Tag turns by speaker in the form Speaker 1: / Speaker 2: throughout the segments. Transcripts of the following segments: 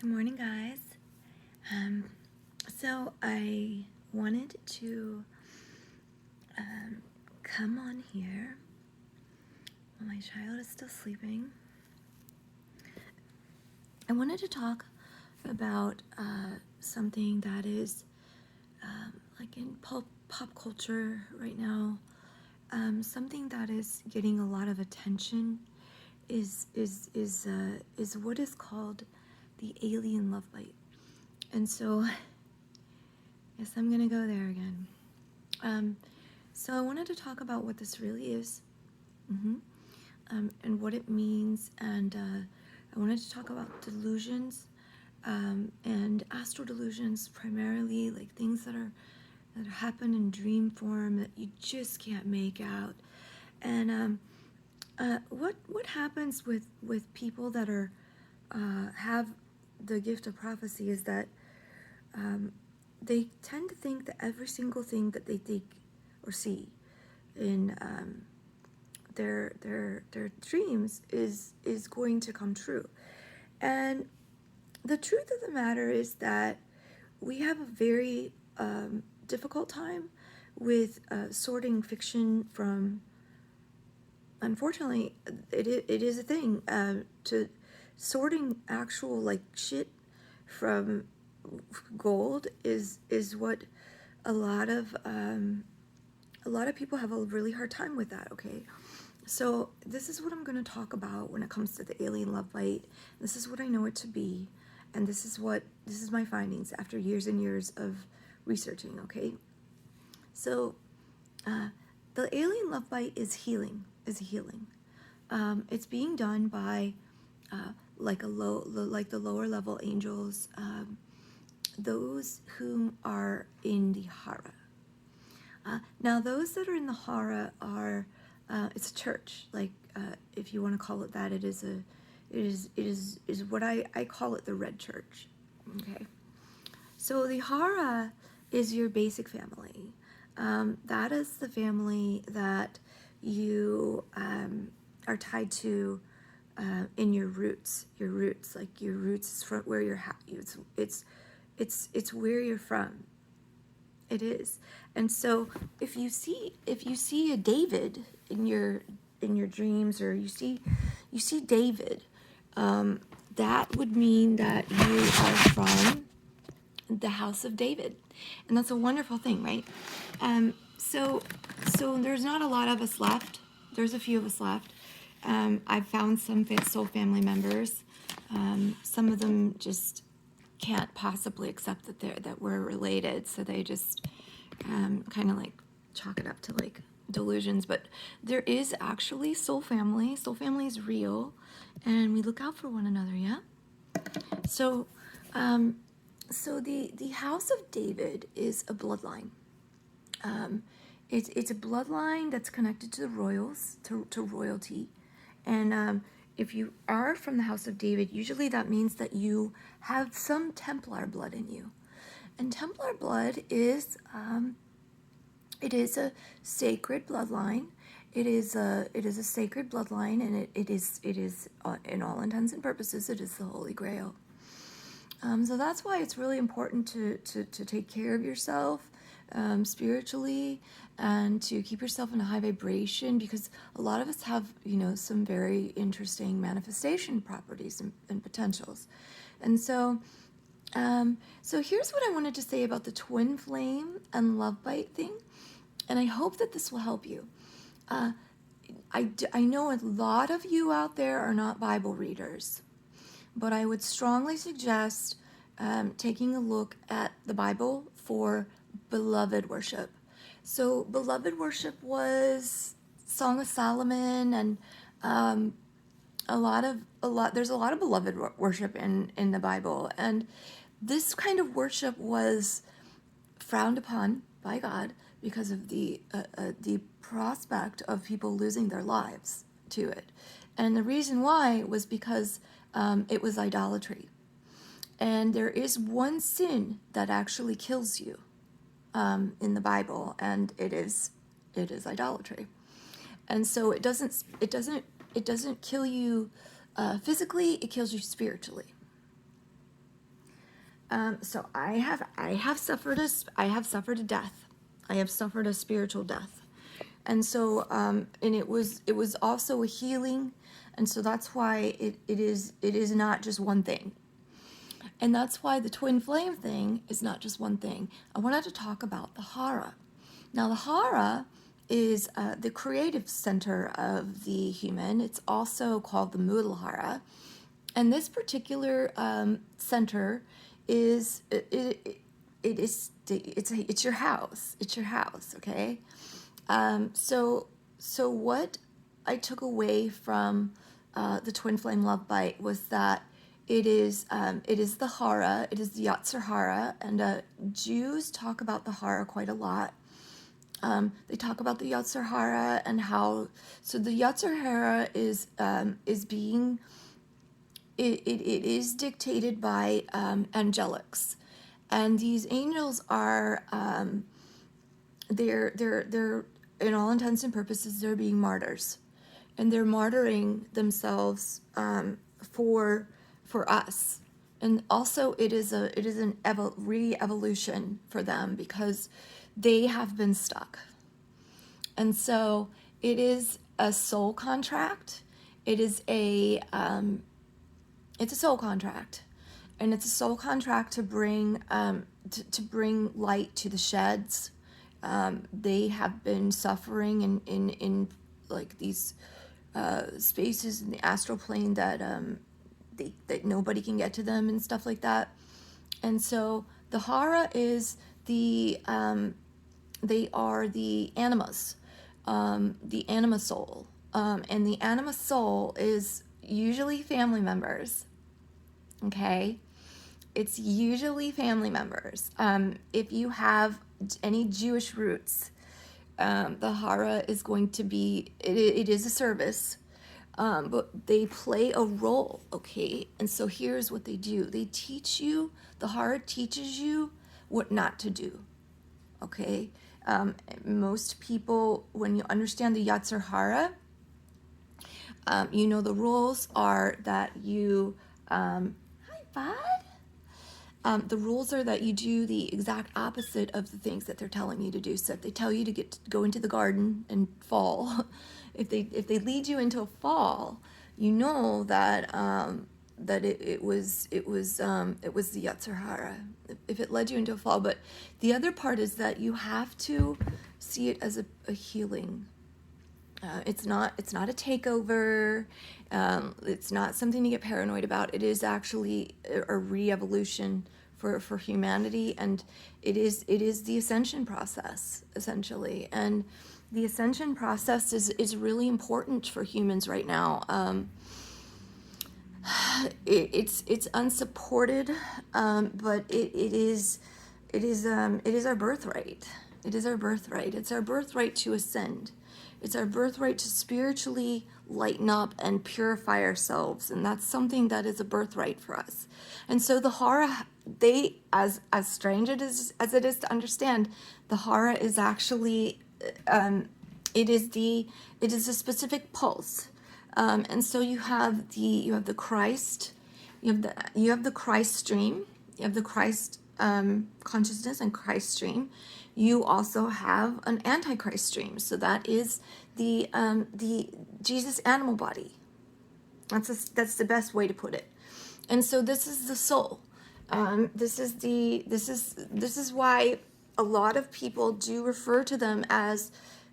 Speaker 1: Good morning, guys. So I wanted to come on here while my child is still sleeping. I wanted to talk about something that is like in pop culture right now. Something that is getting a lot of attention is what is called the alien love bite. And so, yes, I'm gonna go there again. So I wanted to talk about what this really is, and what it means, and I wanted to talk about delusions, and astral delusions, primarily like things that happen in dream form that you just can't make out, and what happens with people that are have the gift of prophecy is that they tend to think that every single thing that they think or see in their dreams is going to come true. And the truth of the matter is that we have a very difficult time with sorting fiction from, unfortunately, it is a thing, to sorting actual like shit from gold is what a lot of people have a really hard time with that. Okay, so this is what I'm going to talk about when it comes to the alien love bite. This is what I know it to be, and this is my findings after years and years of researching. Okay, so the alien love bite is healing. It's being done by like the lower level angels, those whom are in the hara. Now, those that are in the hara are it's a church, like if you want to call it that. It is what I call it, the red church. Okay, so the hara is your basic family. That is the family that you are tied to in your roots. Like your roots is from where you're it's where you're from. It is. And so if you see a David in your dreams, or you see David, that would mean that you are from the house of David, and that's a wonderful thing, right? So there's not a lot of us left. There's a few of us left. I've found some soul family members. Some of them just can't possibly accept that we're related, so they just kind of like chalk it up to like delusions. But there is actually soul family. Soul family is real, and we look out for one another. Yeah. So the house of David is a bloodline. It's a bloodline that's connected to the royals, to royalty. And if you are from the house of David, usually that means that you have some Templar blood in you. And Templar blood is it is a sacred bloodline. It is a sacred bloodline, and it is in all intents and purposes, it is the Holy Grail. So that's why it's really important to take care of yourself spiritually, and to keep yourself in a high vibration, because a lot of us have, some very interesting manifestation properties and potentials. And so here's what I wanted to say about the twin flame and love bite thing, and I hope that this will help you. I know a lot of you out there are not Bible readers, but I would strongly suggest taking a look at the Bible for beloved worship. So beloved worship was Song of Solomon, and there's a lot of beloved worship in the Bible, and this kind of worship was frowned upon by God because of the prospect of people losing their lives to it. And the reason why was because it was idolatry. And there is one sin that actually kills you in the Bible, and it is idolatry. And so it doesn't kill you physically; it kills you spiritually. So I have suffered a death. I have suffered a spiritual death. And so, and it was also a healing. And so that's why it is not just one thing. And that's why the twin flame thing is not just one thing. I wanted to talk about the hara. Now, the hara is the creative center of the human. It's also called the Muladhara. And this particular center is it's your house. It's your house, okay? So what I took away from the twin flame love bite was that it is the hara, it is the Yatzer hara, and Jews talk about the hara quite a lot. They talk about the Yatzer hara and how, so the Yatzer hara is being, it is dictated by angelics, and these angels are they're in all intents and purposes they're being martyrs, and they're martyring themselves for us. And also it is an re-evolution for them because they have been stuck. And so it is a soul contract. It is it's a soul contract, and it's a soul contract to bring to bring light to the sheds. They have been suffering in like these spaces in the astral plane that that nobody can get to them and stuff like that. And so the hara is the they are the animas, the anima soul, and the anima soul is usually family members. Okay, it's usually family members. If you have any Jewish roots, the hara is going to be, it is a service, but they play a role, okay? And so here's what they do. They teach you, the hara teaches you what not to do, okay? Most people, when you understand the Yatzer hara, you know the rules are that you, hi bud. The rules are that you do the exact opposite of the things that they're telling you to do. So if they tell you to go into the garden and fall, if they lead you into a fall, you know that that it was the Yatzer hara. If it led you into a fall, but the other part is that you have to see it as a healing. It's not a takeover. It's not something to get paranoid about. It is actually a re-evolution for humanity, and it is the ascension process, essentially. And the ascension process is really important for humans right now. It's unsupported, but it is our birthright. It is our birthright. It's our birthright to ascend. It's our birthright to spiritually lighten up and purify ourselves, and that's something that is a birthright for us. And so the hara, as strange as it is to understand, the hara is actually it is a specific pulse, and so you have the Christ, you have the Christ stream, you have the Christ consciousness and Christ stream. You also have an antichrist stream, so that is the Jesus animal body. That's the best way to put it. And so this is the soul. This is why a lot of people do refer to them as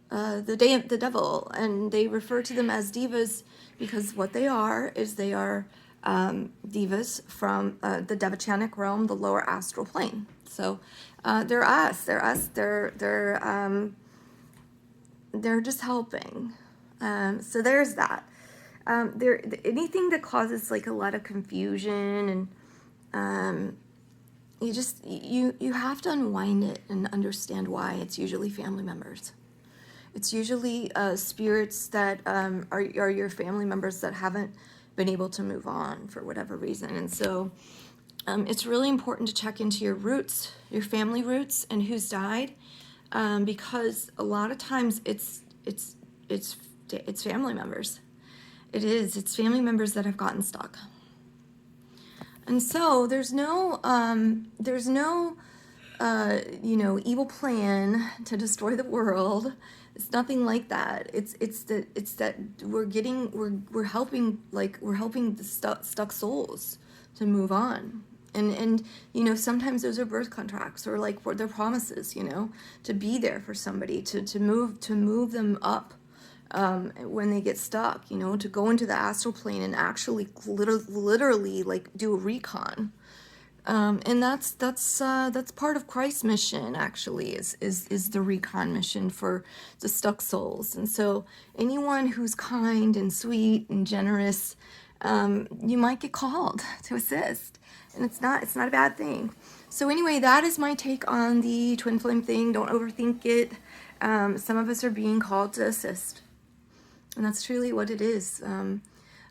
Speaker 1: the devil, and they refer to them as divas, because what they are is they are divas from the devachanic realm, the lower astral plane. So they're us. They're just helping. So there's that. Anything that causes like a lot of confusion, and you have to unwind it and understand why. It's usually family members. It's usually spirits that are your family members that haven't been able to move on for whatever reason. And so it's really important to check into your roots, your family roots, and who's died, because a lot of times it's family members. It's family members that have gotten stuck. And so there's no evil plan to destroy the world. It's nothing like that. It's that we're helping, like, we're helping the stuck souls to move on. And sometimes those are birth contracts, or like they're promises, to be there for somebody, to move them up, when they get stuck, to go into the astral plane and actually literally like do a recon. And that's part of Christ's mission, actually, is the recon mission for the stuck souls. And so anyone who's kind and sweet and generous, you might get called to assist, and it's not a bad thing. So anyway, that is my take on the twin flame thing. Don't overthink it. Some of us are being called to assist, and that's truly what it is.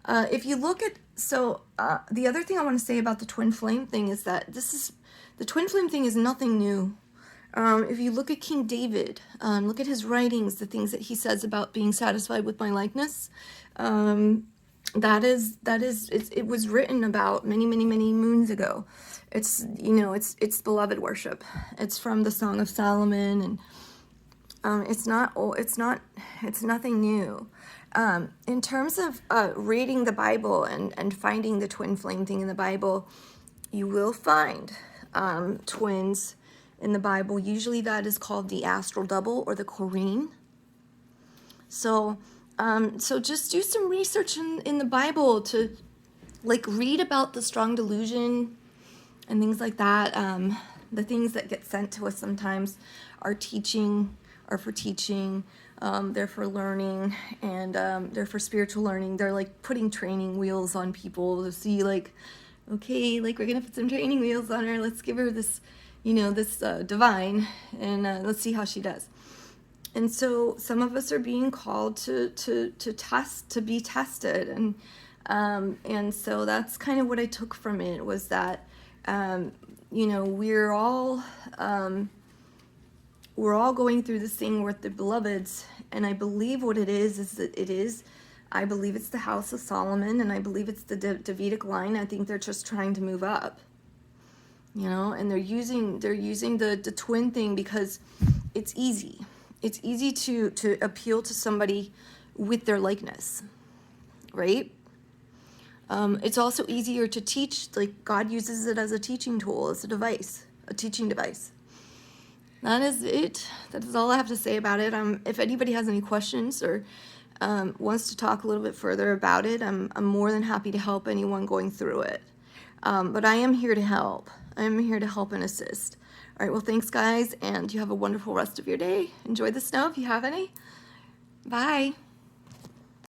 Speaker 1: If you look at, the other thing I want to say about the twin flame thing is that the twin flame thing is nothing new. If you look at King David, look at his writings, the things that he says about being satisfied with my likeness, it was written about many, many, many moons ago. It's beloved worship. It's from the Song of Solomon, and it's nothing new. In terms of reading the Bible and finding the twin flame thing in the Bible, you will find twins in the Bible. Usually that is called the astral double or the Corrine. So just do some research in the Bible to like read about the strong delusion and things like that. The things that get sent to us sometimes are for teaching. They're for learning, and they're for spiritual learning. They're like putting training wheels on people to see, like, okay, like, we're gonna put some training wheels on her. Let's give her this, this divine, and let's see how she does. And so some of us are being called to be tested, and so that's kind of what I took from it, was that we're all going through this thing with the beloveds, and I believe what it is I believe it's the House of Solomon, and I believe it's the Davidic line. I think they're just trying to move up, and they're using the twin thing because it's easy. It's easy to appeal to somebody with their likeness, right? It's also easier to teach, like God uses it as a teaching tool, as a teaching device. That is it. That is all I have to say about it. If anybody has any questions or wants to talk a little bit further about it, I'm more than happy to help anyone going through it. But I am here to help. I am here to help and assist. All right, well, thanks, guys, and you have a wonderful rest of your day. Enjoy the snow if you have any. Bye.